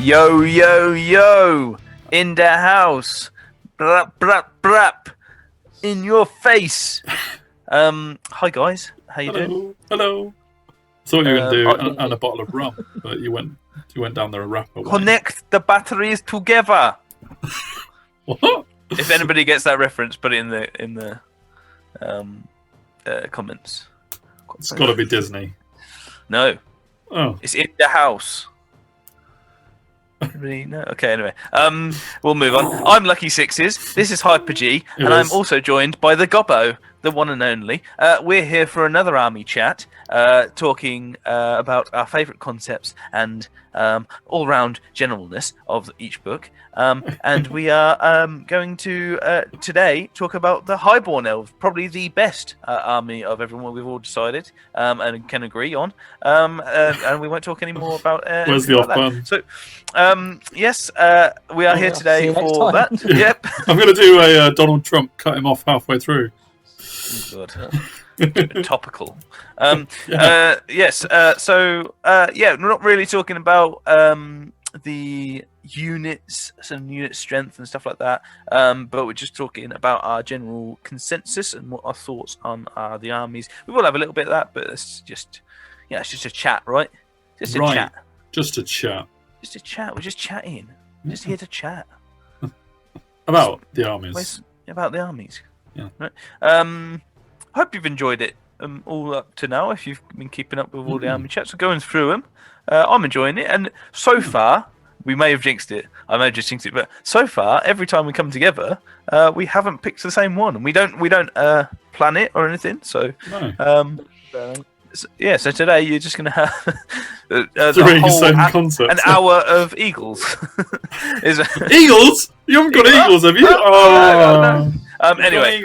Yo, yo, yo! In the house! Brap, brap, brap! In your face! Hi guys, how you doing? Hello. I thought you were going to do and a bottle of rum, but you went down there a rapper way. Connect the batteries together! What? If anybody gets that reference, put it in the comments. It's got to be Disney. No. Oh. It's in the house. Really? No. Okay. Anyway, we'll move on. I'm Lucky Sixes. This is Hyper G, and I'm also joined by the Gobbo, the one and only. We're here for another army chat, talking about our favourite concepts and all-round generalness of each book. And we are going to today talk about the Highborn Elves, probably the best army of everyone. We've all decided and can agree on. And we won't talk any more about. Where's the off button? So, yes, we are here today for that. Yep. I'm going to do a Donald Trump, cut him off halfway through. Oh, God. Topical. Yes. So, we're not really talking about the units and unit strength and stuff like that, but we're just talking about our general consensus and what our thoughts on the armies. We will have a little bit of that, but it's just a chat, right? Just a chat. Just a chat. Just a chat. We're just chatting. We're just here to chat about the armies. About the armies. Yeah. Right. Hope you've enjoyed it all up to now. If you've been keeping up with all the army chats, we're going through them. I'm enjoying it, and so far we may have jinxed it. I may have just jinxed it, but so far every time we come together, we haven't picked the same one, and we don't plan it or anything. So, so today you're just going to have an hour of eagles. Eagles? You haven't got eagles, have you? No. Anyway,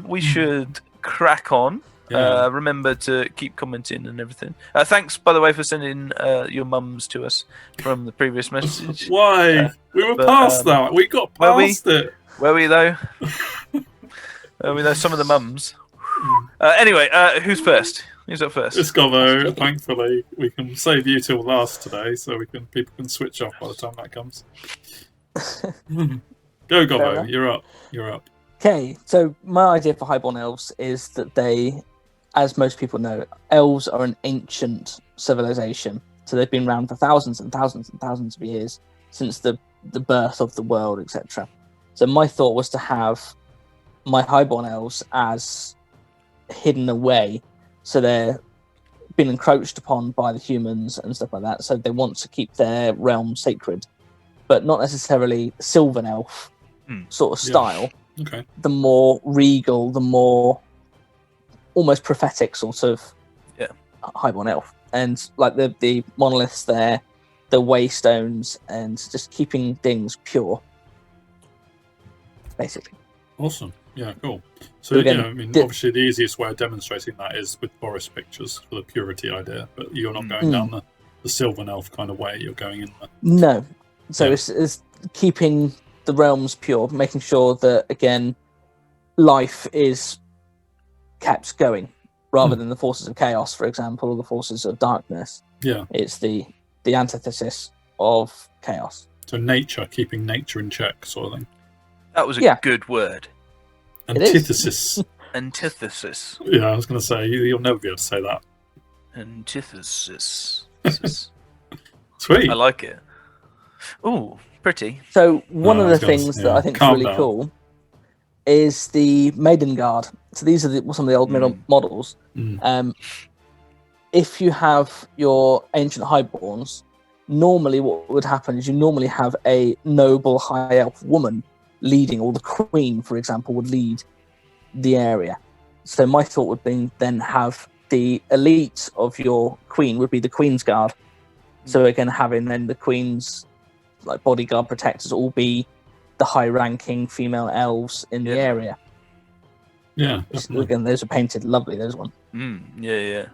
we should crack on. Yeah. Remember to keep commenting and everything. Thanks, by the way, for sending your mums to us from the previous message. Why? We were past that. We got past it. Were we, though? Some of the mums. Anyway, who's first? Who's up first? It's Gobbo. Thankfully, we can save you till last today, so people can switch off by the time that comes. Go, Gobbo. You're up. Okay, so my idea for Highborn Elves is that they, as most people know, elves are an ancient civilization. So they've been around for thousands and thousands and thousands of years, since the birth of the world, etc. So my thought was to have my Highborn Elves as hidden away, so they're been encroached upon by the humans and stuff like that. So they want to keep their realm sacred, but not necessarily Sylvan Elf sort of style. Okay. The more regal, the more almost prophetic sort of Highborn Elf. And like the monoliths there, the waystones, and just keeping things pure, basically. Awesome. Yeah, cool. So, obviously the easiest way of demonstrating that is with forest pictures for the purity idea, but you're not going down the Sylvan Elf kind of way, you're going in the... No. So it's keeping the realms pure, making sure that, again, life is kept going, rather than the forces of chaos, for example, or the forces of darkness. Yeah. It's the antithesis of chaos. So keeping nature in check, sort of thing. That was a good word. Antithesis. Antithesis. Yeah, I was going to say, you'll never be able to say that. Antithesis. Sweet. I like it. Ooh, pretty. So one of the things that I think is really cool is the Maiden Guard. So these are some of the old models. If you have your ancient Highborns, normally what would happen is you normally have a noble high elf woman leading, or the queen, for example, would lead the area. So my thought would be then have the elite of your queen would be the Queen's Guard. So again, having then the Queen's like bodyguard protectors all be the high-ranking female elves in the area. Yeah, again, those are painted lovely. Those ones. Yeah.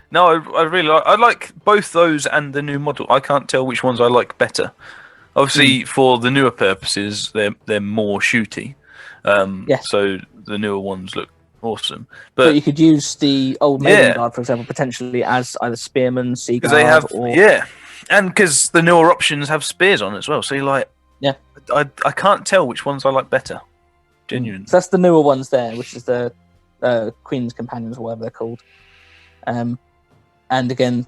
No, I really like. I like both those and the new model. I can't tell which ones I like better. Obviously, for the newer purposes, they're more shooty. So the newer ones look awesome. But you could use the old Maiden Guard, for example, potentially as either spearmen, sea guard, they have or And because the newer options have spears on as well, so you're like, yeah, I can't tell which ones I like better. Genuinely. So that's the newer ones there, which is the Queen's Companions or whatever they're called. And again,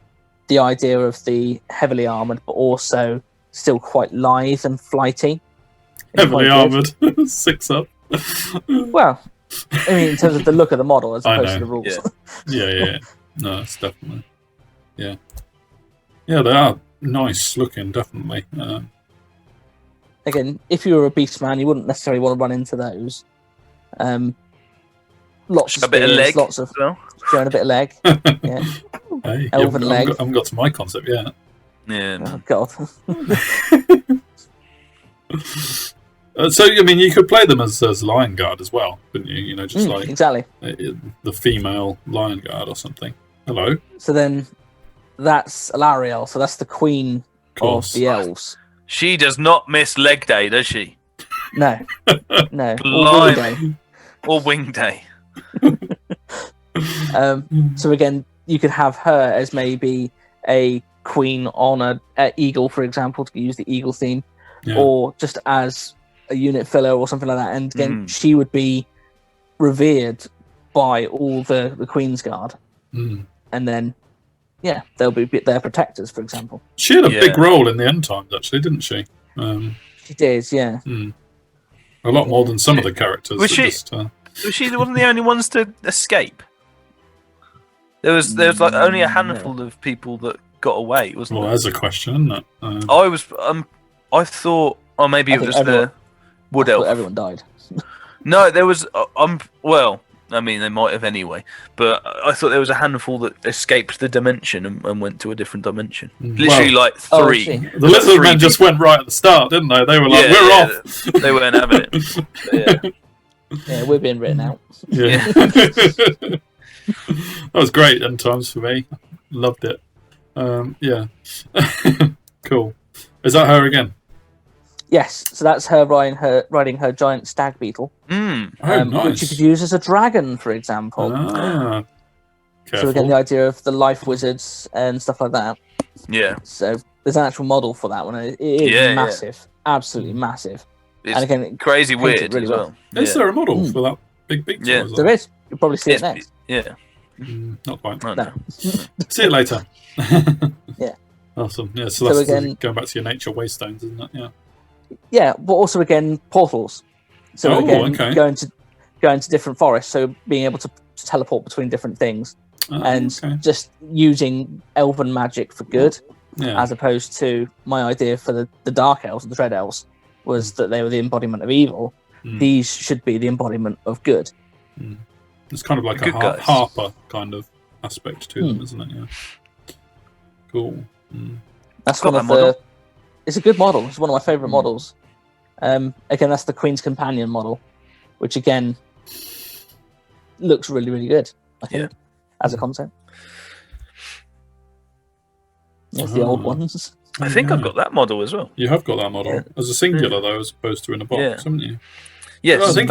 the idea of the heavily armored, but also still quite lithe and flighty. Heavily armored, 6 up. Well, I mean, in terms of the look of the model as opposed to the rules. Yeah. No, it's definitely. Yeah, they are nice looking, definitely. Again, if you were a beast man, you wouldn't necessarily want to run into those. Lots of a bit of leg, lots of showing a bit of leg. Yeah, hey, elven leg. I haven't got to my concept yet. Yeah. Oh God. So I mean, you could play them as Lion Guard as well, couldn't you? You know, just like exactly the female Lion Guard or something. Hello. So then, that's Alariel. So that's the queen of the elves. She does not miss leg day, does she? No. Or wing day. Or wing day. So again, you could have her as maybe a queen on a eagle, for example, to use the eagle theme, or just as a unit filler or something like that. And again, she would be revered by all the Queen's Guard. And then, they'll be their protectors, for example. She had a big role in the end times, actually, didn't she? She did, yeah. A lot more than some of the characters. Was she one of the only ones to escape? There was like only a handful of people that got away, wasn't there? Well, there's a question, isn't it? I thought, or maybe it was just the Wood Elf. Everyone died. No, there was. Well, I mean, they might have anyway, but I thought there was a handful that escaped the dimension and went to a different dimension. Literally, like 3. The lizard men just went right at the start, didn't they? They were like, "We're off." They weren't having it. Yeah, we're being written out. Yeah. That was great end times for me. Loved it. Yeah. Cool. Is that her again? Yes, so that's her riding her giant stag beetle. Nice. Which you could use as a dragon, for example. So again, the idea of the life wizards and stuff like that. Yeah. So there's an actual model for that one. It is massive, absolutely massive. It's and again, crazy weird really as well. Is there a model for that big beetle? Yeah, there is. You'll probably see it next. Yeah. Not quite. No. See you later. Yeah. Awesome. Yeah. So that's again going back to your nature waystones, isn't it? Yeah. Yeah, but also again portals. So going to different forests. So being able to teleport between different things, and just using elven magic for good, as opposed to my idea for the dark elves, the dread elves, was that they were the embodiment of evil. These should be the embodiment of good. It's kind of like a Harper kind of aspect to them, isn't it? Yeah. Cool. That's one of the. It's a good model. It's one of my favourite models. Again, that's the Queen's Companion model, which again looks really, really good. I think as a concept. There's the old ones. I think I've got that model as well. You have got that model as a singular though, as opposed to in a box, haven't you? Yes, I think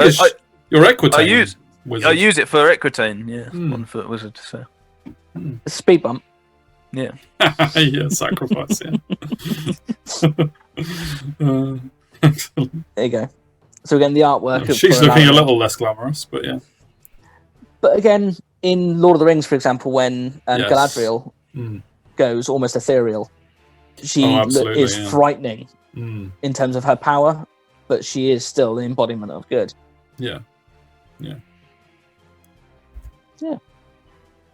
your Equitane. I use it for Equitane. Yeah, 1 foot wizard. So a speed bump. Yeah. Yeah, sacrifice. There you go. So again, the artwork. She's looking a little less glamorous, but yeah. But again, in Lord of the Rings, for example, when Galadriel goes almost ethereal, she is frightening in terms of her power, but she is still the embodiment of good. Yeah. And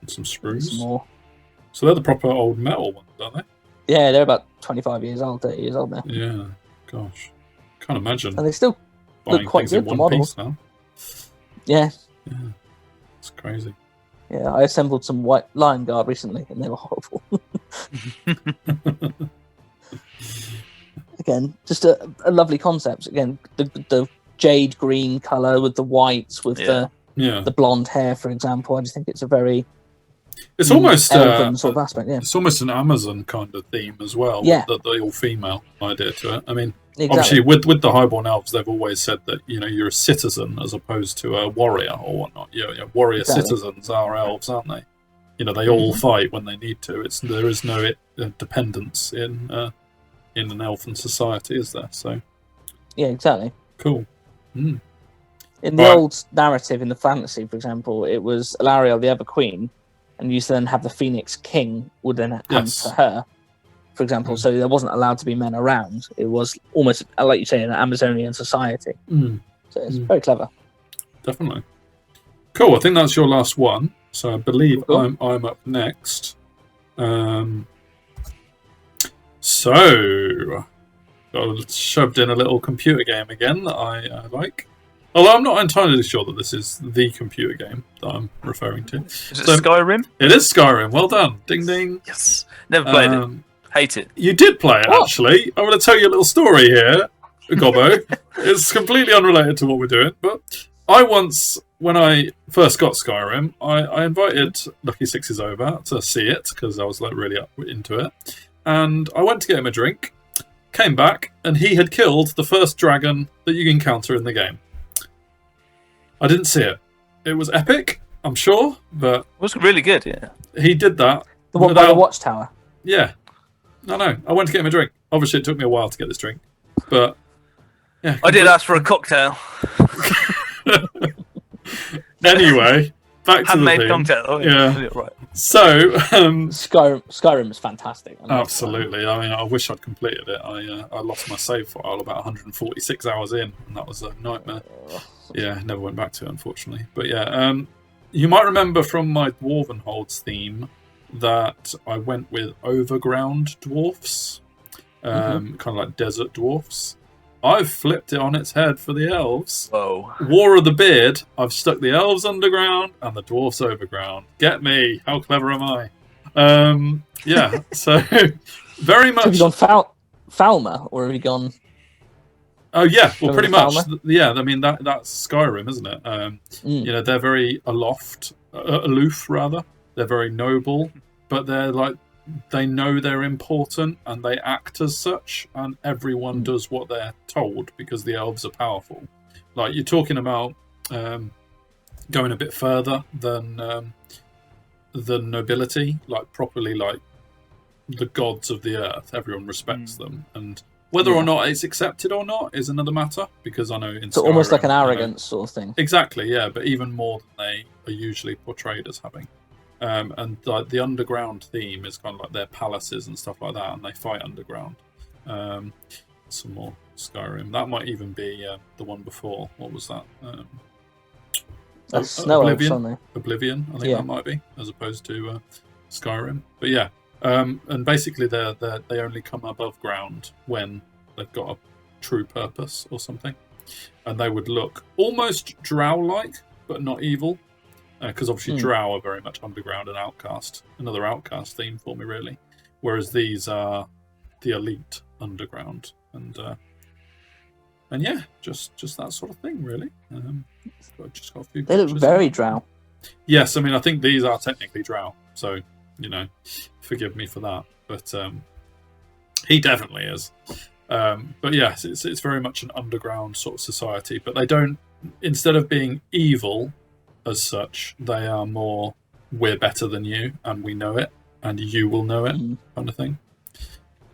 some screws. Some more. So they're the proper old metal ones, aren't they? Yeah, they're about 25 years old, 30 years old now. Yeah, gosh. Can't imagine. And they still look quite good, the models. Now. Yeah. It's crazy. Yeah, I assembled some white Lion Guard recently, and they were horrible. Again, just a lovely concept. Again, the jade green colour with the whites, with the blonde hair, for example. I just think it's a very... It's almost elven sort of aspect, It's almost an Amazon kind of theme as well. Yeah, the all-female idea to it. I mean, obviously, with the Highborn Elves, they've always said that you're a citizen as opposed to a warrior or whatnot. Warrior citizens are elves, aren't they? they all fight when they need to. There is no dependence in an elfin society, is there? So yeah, exactly. Cool. In the old narrative, in the fantasy, for example, it was Alariel, the Ever Queen, and you used to then have the Phoenix King would then hand to her, for example. So there wasn't allowed to be men around. It was almost, like you say, an Amazonian society. So it's very clever. Definitely. Cool. I think that's your last one. So I believe I'm up next. So got shoved in a little computer game again that I like. Although I'm not entirely sure that this is the computer game that I'm referring to. Is it Skyrim? It is Skyrim. Well done. Ding ding. Yes. Never played it. Hate it. You did play it, actually. I'm going to tell you a little story here, Gobbo. It's completely unrelated to what we're doing, but I once, when I first got Skyrim, I invited Lucky Sixes over to see it, because I was like really up into it. And I went to get him a drink, came back, and he had killed the first dragon that you encounter in the game. I didn't see it. It was epic, I'm sure, but... It was really good, yeah. He did that. The one by the watchtower? Yeah. No. I went to get him a drink. Obviously, it took me a while to get this drink, but... yeah. I did ask for a cocktail. Anyway, back to handmade the theme. cocktail. Oh, yeah. Right. So, Skyrim is fantastic. Absolutely. I mean, I wish I'd completed it. I lost my save file about 146 hours in, and that was a nightmare. Yeah, never went back to it, unfortunately. But yeah, you might remember from my Dwarven Holds theme that I went with overground dwarfs, kind of like desert dwarfs. I've flipped it on its head for the elves. Whoa. War of the Beard, I've stuck the elves underground and the dwarfs overground. Get me. How clever am I? Yeah, so very much... So have you gone Falmer, or have you gone... Oh, yeah, well, pretty much. Falmer? Yeah, I mean, that's Skyrim, isn't it? They're very aloof, rather. They're very noble, but they're like... They know they're important and they act as such, and everyone does what they're told because the elves are powerful. Like, you're talking about going a bit further than nobility, like properly, like the gods of the earth. Everyone respects them, and whether or not it's accepted or not is another matter, because I know in so Skyrim, almost like an arrogance sort of thing. Exactly, yeah, but even more than they are usually portrayed as having. And the underground theme is kind of like their palaces and stuff like that, and they fight underground. Some more Skyrim. That might even be the one before. What was that? That's Snow Elves, aren't they? Oblivion, I think that might be, as opposed to Skyrim. But yeah, and basically they only come above ground when they've got a true purpose or something, and they would look almost drow-like, but not evil. Because obviously drow are very much underground and outcast. Another outcast theme for me, really. Whereas these are the elite underground. And yeah, just that sort of thing, really. I've just got a few they look very drow. Yes, I mean, I think these are technically drow. So, forgive me for that. But he definitely is. But yes, it's very much an underground sort of society. But they don't, instead of being evil... as such, they are more, we're better than you, and we know it, and you will know it, kind of thing.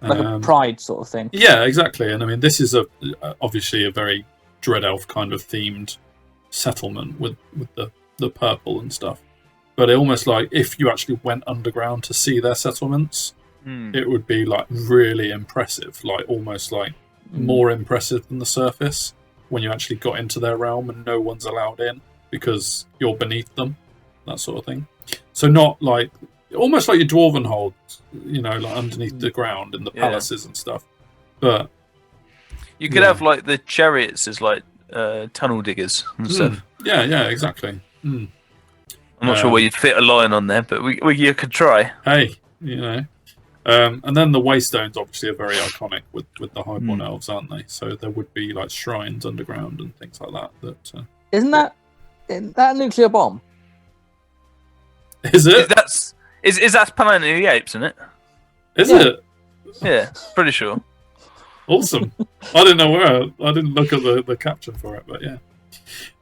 Like a pride sort of thing. Yeah, exactly. And I mean, this is obviously a very Dread Elf kind of themed settlement with the purple and stuff. But it almost like, if you actually went underground to see their settlements, it would be like really impressive, like almost like more impressive than the surface when you actually got into their realm and no one's allowed in, because you're beneath them, that sort of thing. So not like, almost like your Dwarven Holds, like underneath the ground in the palaces and stuff. But you could have like the chariots as like tunnel diggers and stuff. Yeah, exactly. I'm not sure where you'd fit a lion on there, but you could try. Hey, and then the Waystones obviously are very iconic with the Highborn Elves, aren't they? So there would be like shrines underground and things like that. Isn't that a nuclear bomb? Is it? Is that Planet of the Apes, isn't it? Is it? Yeah, pretty sure. Awesome. I didn't know where. I didn't look at the caption for it, but yeah.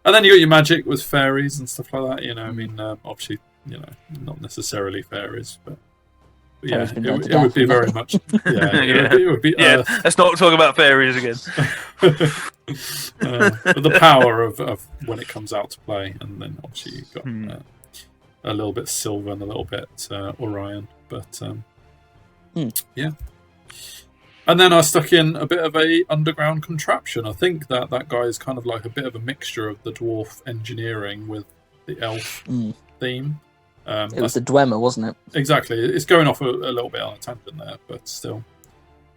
And then you got your magic with fairies and stuff like that. I mean, obviously not necessarily fairies, but yeah, Fairies been done to it would death, be haven't very much. Yeah, Yeah. it would be Yeah, let's not talk about fairies again. but the power of when it comes out to play, and then obviously you've got a little bit Silver and a little bit Orion, but yeah. And then I stuck in a bit of a underground contraption. I think that guy is kind of like a bit of a mixture of the dwarf engineering with the elf theme. It was the Dwemer, wasn't it? Exactly. It's going off a little bit on a tangent there, but still,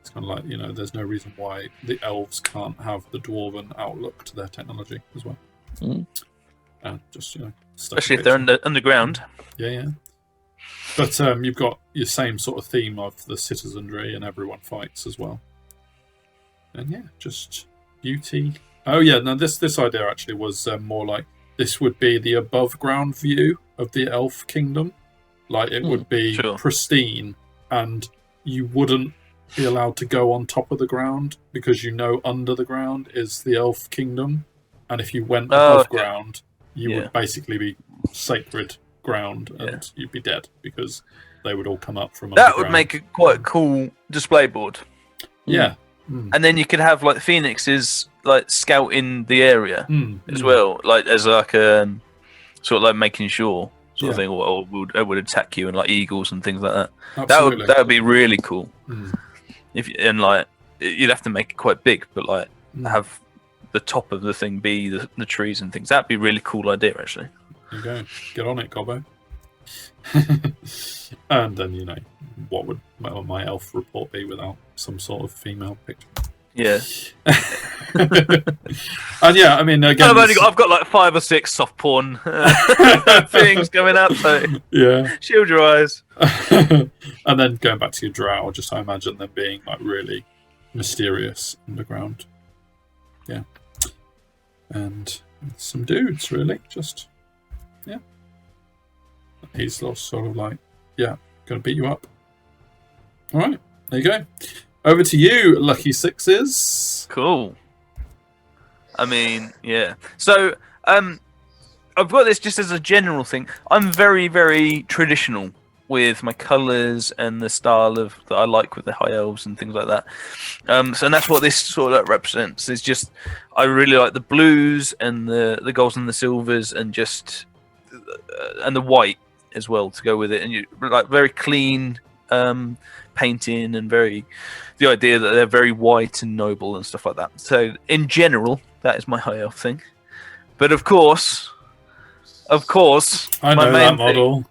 it's kind of like, there's no reason why the elves can't have the dwarven outlook to their technology as well. Just especially if they're underground. Yeah. But you've got your same sort of theme of the citizenry and everyone fights as well. And yeah, just beauty. Oh yeah, no, this idea actually was more like this would be the above ground view of the elf kingdom. Like it would be pristine, and you wouldn't be allowed to go on top of the ground because under the ground is the elf kingdom, and if you went above ground, you would basically be sacred ground, and you'd be dead because they would all come up from underground. That would make it quite a cool display board. Yeah. And then you could have like phoenixes like scouting the area as well, like as like a sort of like making sure sort of thing, or would attack you, and like eagles and things like that. Absolutely. That would be really cool. Like you'd have to make it quite big, but like have the top of the thing be the trees and things. That'd be a really cool idea, actually. There you go. Get on it, Gobbo. And then, what would my elf report be without some sort of female picture? Yeah. And yeah, I mean, again, I've got like 5 or 6 soft porn things going up. So yeah, shield your eyes. And then going back to your drow, I imagine them being like really mysterious underground. Yeah, and some dudes really just. Yeah. He's sort of like, gonna beat you up. All right, there you go. Over to you, Lucky Sixes. Cool. I mean, yeah. So, I've got this just as a general thing. I'm very, very traditional with my colours and the style that I like with the high elves and things like that. And that's what this sort of represents. It's just I really like the blues and the golds and the silvers and just and the white as well to go with it, and you like very clean painting and the idea that they're very white and noble and stuff like that. So in general, that is my high elf thing. But of course, I know my main that model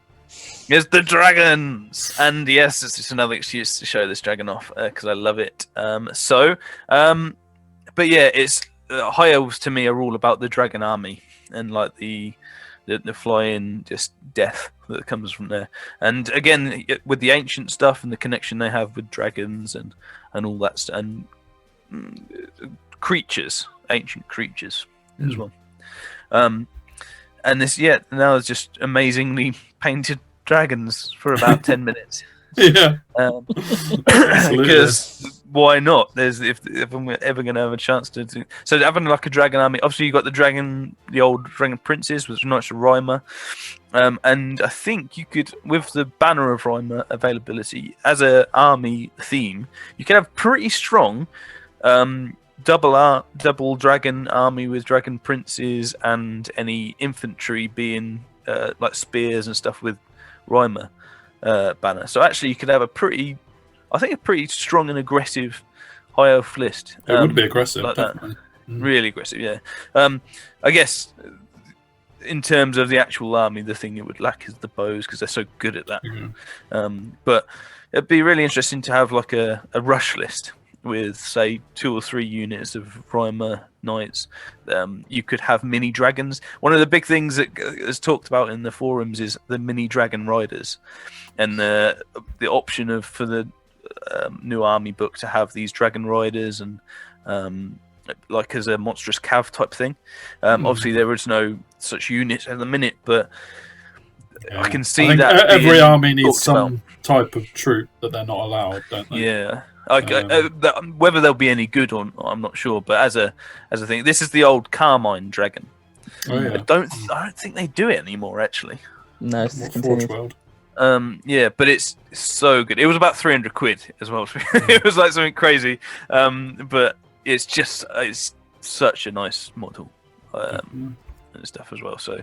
is the dragons, and yes, it's just another excuse to show this dragon off because I love it. But yeah, it's high elves to me are all about the dragon army and like the flying just death that comes from there. And again, with the ancient stuff and the connection they have with dragons and all that stuff, and ancient creatures as well. And this, now it's just amazingly painted dragons for about 10 minutes. Yeah. Because why not? If I'm ever going to have a chance to do so, having like a dragon army. Obviously, you got the old dragon princes, which is nice to Rhymer, and I think you could, with the banner of Rhymer availability as a army theme, you could have pretty strong double dragon army with dragon princes and any infantry being like spears and stuff with Rhymer banner. So actually, you could have a pretty strong and aggressive high elf list. It would be aggressive, like definitely. that. Really aggressive, yeah. I guess in terms of the actual army, the thing it would lack is the bows because they're so good at that. But it'd be really interesting to have like a rush list with say 2 or 3 units of Rhymer knights. You could have mini dragons. One of the big things that is talked about in the forums is the mini dragon riders, and the option for the new army book to have these dragon riders and like as a monstrous cav type thing. Obviously there is no such units at the minute, but I can see that every army needs some type of troop that they're not allowed, don't they? Yeah. Whether they'll be any good or not, I'm not sure. But as a thing, this is the old Carmine dragon. Oh, yeah. I don't think they do it anymore. Actually, No, it's Forge discontinued. World. Yeah, but it's so good. It was about 300 quid as well. It was like something crazy. But it's such a nice model and stuff as well. So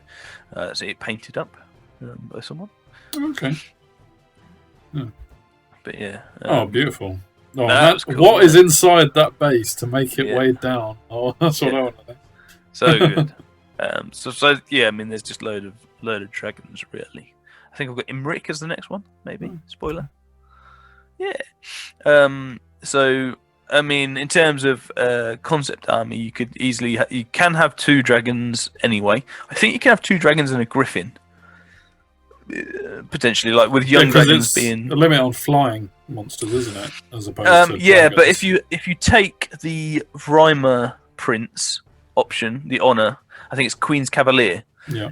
it painted up by someone. Okay. But yeah. Oh, beautiful. Oh, that's cool, what is inside that base to make it weighed down? Oh, that's what I want to know. So good. So yeah, I mean, there's just load of dragons really. I think I've got Imric as the next one, maybe. Spoiler. Yeah. So I mean, in terms of concept army, you could easily you can have 2 dragons anyway. I think you can have 2 dragons and a griffin. Potentially, like with young dragons being a limit on flying monsters, isn't it? As opposed to yeah, dragons. but if you take the Rhymer Prince option, the honor, I think it's Queen's Cavalier. Yeah.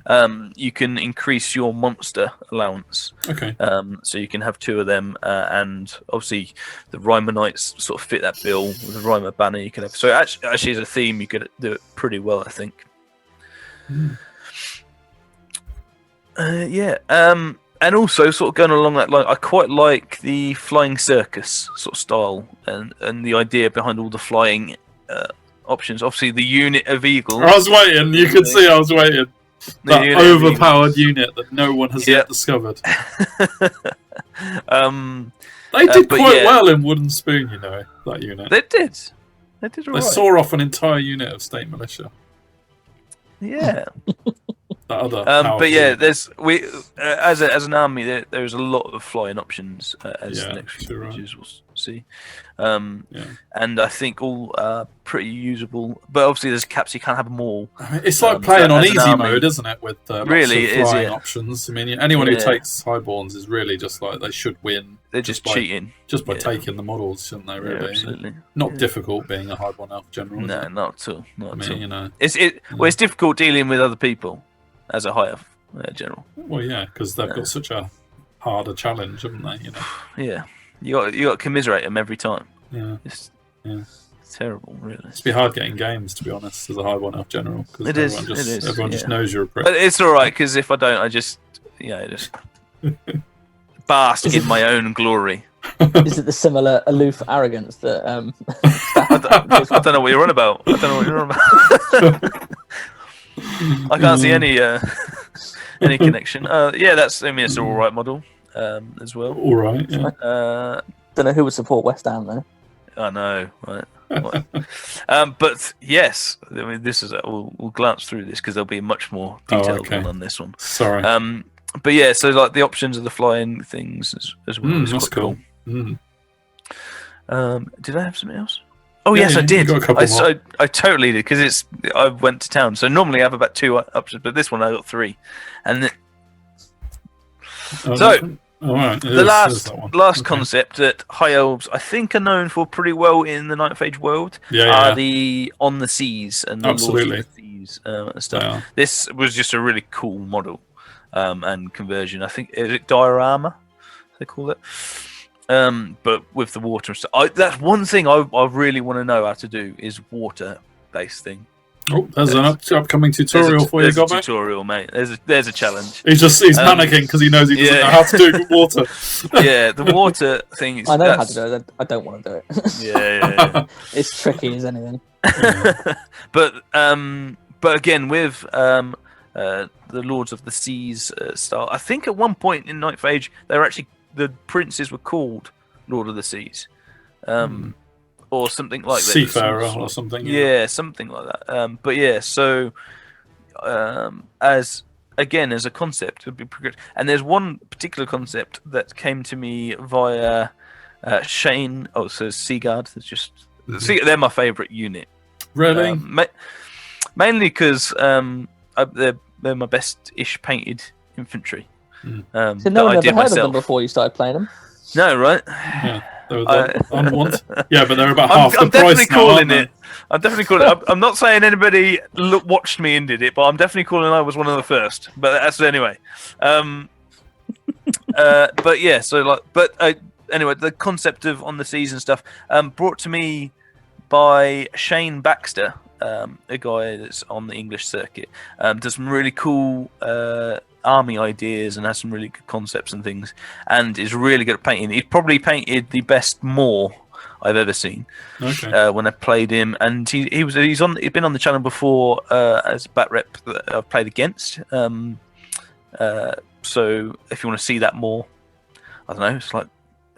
You can increase your monster allowance. Okay. So you can have 2 of them, and obviously the Rhymer Knights sort of fit that bill with the Rhymer banner. You can have so actually as a theme, you could do it pretty well, I think. Yeah. And also sort of going along that line, I quite like the flying circus sort of style and the idea behind all the flying options. Obviously, the unit of eagles. I was waiting. You could see I was waiting. That overpowered unit that no one has yet discovered. They did quite well in Wooden Spoon, you know, that unit. They did. They did all right. They saw off an entire unit of state militia. Yeah. That other but yeah, there's as an army there's a lot of flying options as the next few pages we'll see. And I think all are pretty usable, but obviously there's caps, you can't have them all. I mean, it's like playing on easy mode, isn't it? With really lots of flying options. I mean, anyone who takes Highborns is really just like they should win. They're just cheating, just by taking the models, shouldn't they? Really, absolutely. Not difficult being a Highborn Elf general. No, not at all. Not at all. You know, it's difficult dealing with other people as a high elf general. Well, yeah, because they've got such a harder challenge, haven't they? You know. Yeah, you got to commiserate them every time. Yeah, it's terrible, really. It's be hard getting games, to be honest, as a Highborn Elf general. It is. Everyone just knows you're a prick. But it's all right because if I don't, I just bask in my own glory. Is it the similar aloof arrogance that? I don't know what you're on about. I can't see any connection. That's. I mean, it's an all right model as well. All right. Yeah. Don't know who would support West Ham though. I know, right? But yes, I mean, this is. We'll glance through this because there'll be much more detailed one on this one. Sorry. But yeah, so like the options of the flying things as well. That's cool. Did I have something else? Oh yes, I did. I totally did because I went to town. So normally I have about 2 options, but this one I got 3. And all right. The last concept that High Elves I think are known for pretty well in the Ninth Age world are the On the Seas and the Lords of the Seas and stuff. Yeah. This was just a really cool model and conversion. I think is it diorama they call it. But with the water and stuff, that's one thing I really want to know how to do is water-based thing. Oh, there's an upcoming tutorial for you, Gobbo. Tutorial, mate. There's a challenge. He's panicking because he knows he doesn't know how to do water. Yeah, the water thing. I know how to do it. I don't want to do it. Yeah. It's tricky as anything. But again, with the Lords of the Seas style, I think at one point in Ninth Age they were actually. The princes were called Lord of the Seas, or something like that. Seafarer or something. Yeah, something like that. But yeah, so as a concept, it would be pretty good. And there's one particular concept that came to me via Shane. Oh, so Seaguard. It's just they're my favourite unit. Really? Mainly because they're my best-ish painted infantry. So no one ever heard of them before you started playing them? No, right? Yeah, they were unwanted. Yeah, but they're about half the price now, aren't they? I'm definitely calling it. I'm not saying anybody watched me and did it, but I'm definitely calling I was one of the first. But that's anyway. But yeah, so anyway, the concept of On the Seas and stuff brought to me by Shane Baxter a guy that's on the English circuit. Does some really cool army ideas and has some really good concepts and things, and is really good at painting. He's probably painted the best Moor I've ever seen. Okay. When I played him, and he'd been on the channel before as a bat rep that I've played against. So if you want to see that more, I don't know, it's like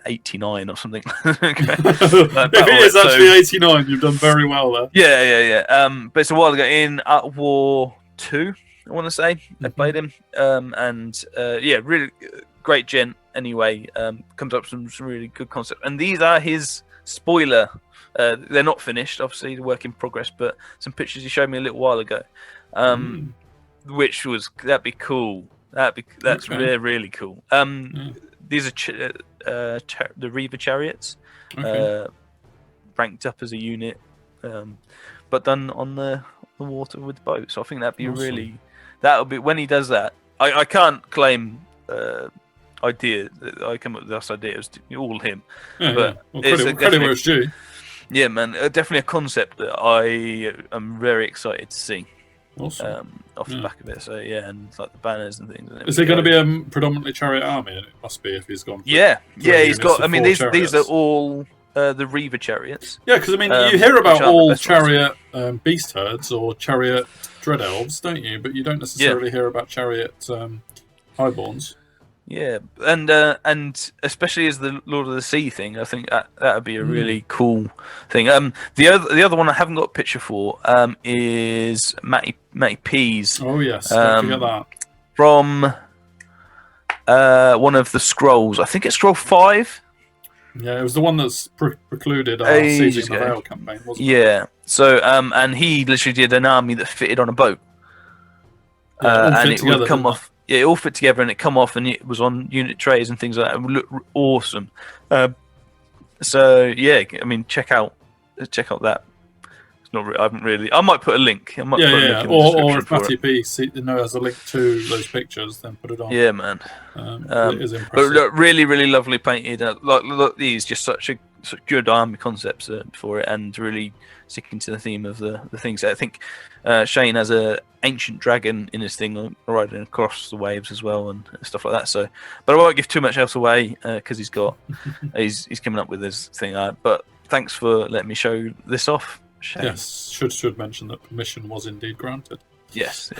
89 or something. If it is actually 89, you've done very well there. Yeah. But it's a while ago in War 2, I want to say. I played him, and really great gent. Anyway, comes up with some really good concepts, and these are his spoiler. They're not finished, obviously, the work in progress, but some pictures he showed me a little while ago, which that'd be cool. That's Okay. really cool. These are the Reaver chariots, Okay. ranked up as a unit, but done on the water with the boat. So I think that'd be Awesome. that'll be when he does that. I can't claim idea that I come up with this idea. It was all him. Yeah, But Well, it's credit where it's due. Yeah, man, definitely a concept that I am very excited to see. Awesome. Off the back of it. So yeah, and like the banners and things. Is there going to be a predominantly chariot army? And it must be if he's gone. Yeah, he's got. I mean, these chariots. are all the Reaver chariots. Yeah, because I mean, you hear about which aren't the all best ones. chariot beast herds or chariot dread elves, don't you? But you don't necessarily hear about chariot highborns. Yeah, and especially as the Lord of the Sea thing, I think that would be a really cool thing. The other one I haven't got a picture for is Matty P's Oh yes, don't forget that. from one of the scrolls. I think it's scroll 5. Yeah, it was the one that's precluded our Ages Siege in the ago. Vale campaign, wasn't it? Yeah. So and he literally did an army that fitted on a boat, Yeah, all and fit it together, would come didn't off. Yeah, it all fit together and it come off, and it was on unit trays and things like that. It would look awesome. So yeah, I mean, check out that. It's not. I haven't really. I might put a link. I might put a link in the Or description if for Matty it. P has a link to those pictures, then put it on. Yeah, man. It is But impressive. look, really, really lovely painted. Look, these just such good army concepts for it, and really sticking to the theme of the things. I think Shane has a ancient dragon in his thing riding across the waves as well, and stuff like that. So, but I won't give too much else away because he's coming up with his thing. But thanks for letting me show this off, Shane. Yes, should mention that permission was indeed granted. Yes.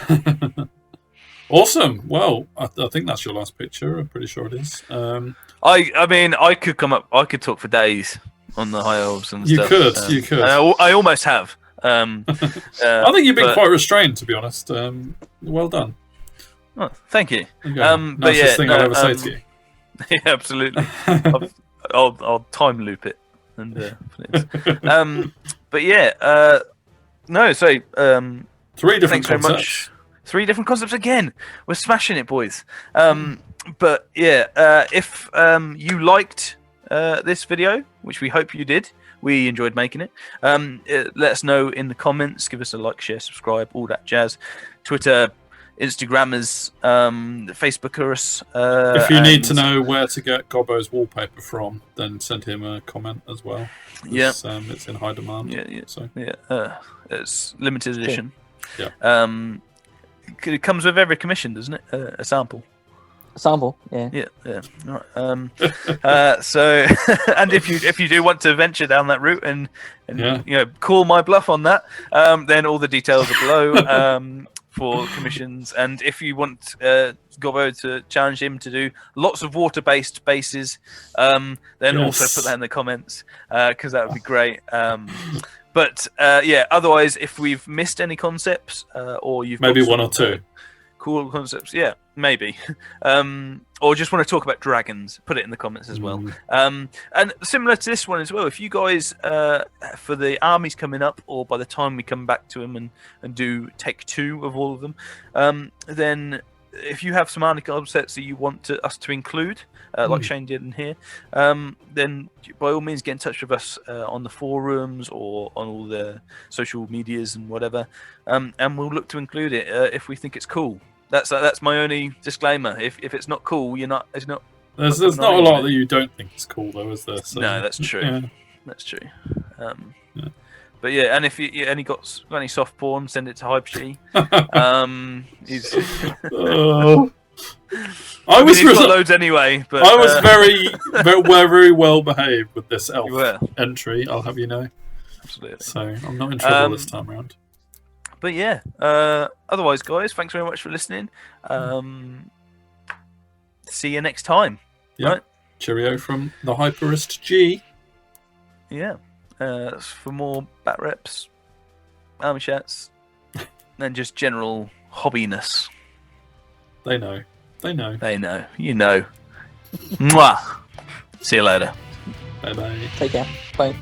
Awesome. Well, I think that's your last picture. I'm pretty sure it is. I mean, I could talk for days on the high elves and You stuff. could, you could. I almost have. I think you've been quite restrained, to be honest. Well done. Oh, thank you. There you go. But Nicest thing I'll ever say to you. Yeah, absolutely. I'll time loop it and put it in. But yeah, no. So 3 different thanks very concepts. much. 3 different concepts again. We're smashing it, boys. But yeah, if you liked this video, which we hope you did, we enjoyed making it. Let us know in the comments. Give us a like, share, subscribe, all that jazz. Twitter, Instagrammers, Facebookers. If you need to know where to get Gobbo's wallpaper from, then send him a comment as well. Yeah. It's in high demand. Yeah. So. Yeah. It's limited edition. Yeah. It comes with every commission, doesn't it? A sample. Sample, yeah. Yeah. All right. So, and if you do want to venture down that route and call my bluff on that, then all the details are below for commissions. And if you want Gobbo to challenge him to do lots of water-based bases, then also put that in the comments because that would be great. But otherwise, if we've missed any concepts or you've maybe got one or two cool concepts, maybe, or just want to talk about dragons, put it in the comments as well. And similar to this one as well, if you guys for the armies coming up, or by the time we come back to them and do take 2 of all of them, then if you have some army concepts that you want us to include, like Shane did in here, then by all means get in touch with us on the forums or on all the social medias and whatever, and we'll look to include it if we think it's cool. That's my only disclaimer. If it's not cool, you're not. It's not. There's not a lot that you don't think is cool, though, is there? So, no, that's true. Yeah. That's true. But yeah, and if you any got any soft porn, send it to HyperG. He's I was he's got loads anyway. But I was very well behaved with this elf You were. entry. I'll have you know. Absolutely. So I'm not in trouble this time round. But yeah, otherwise, guys, thanks very much for listening. See you next time. Yeah. Right? Cheerio from the Hyperist G. Yeah. For more bat reps, army chats, and just general hobbiness. They know. They know. You know. Mwah. See you later. Bye bye. Take care. Bye.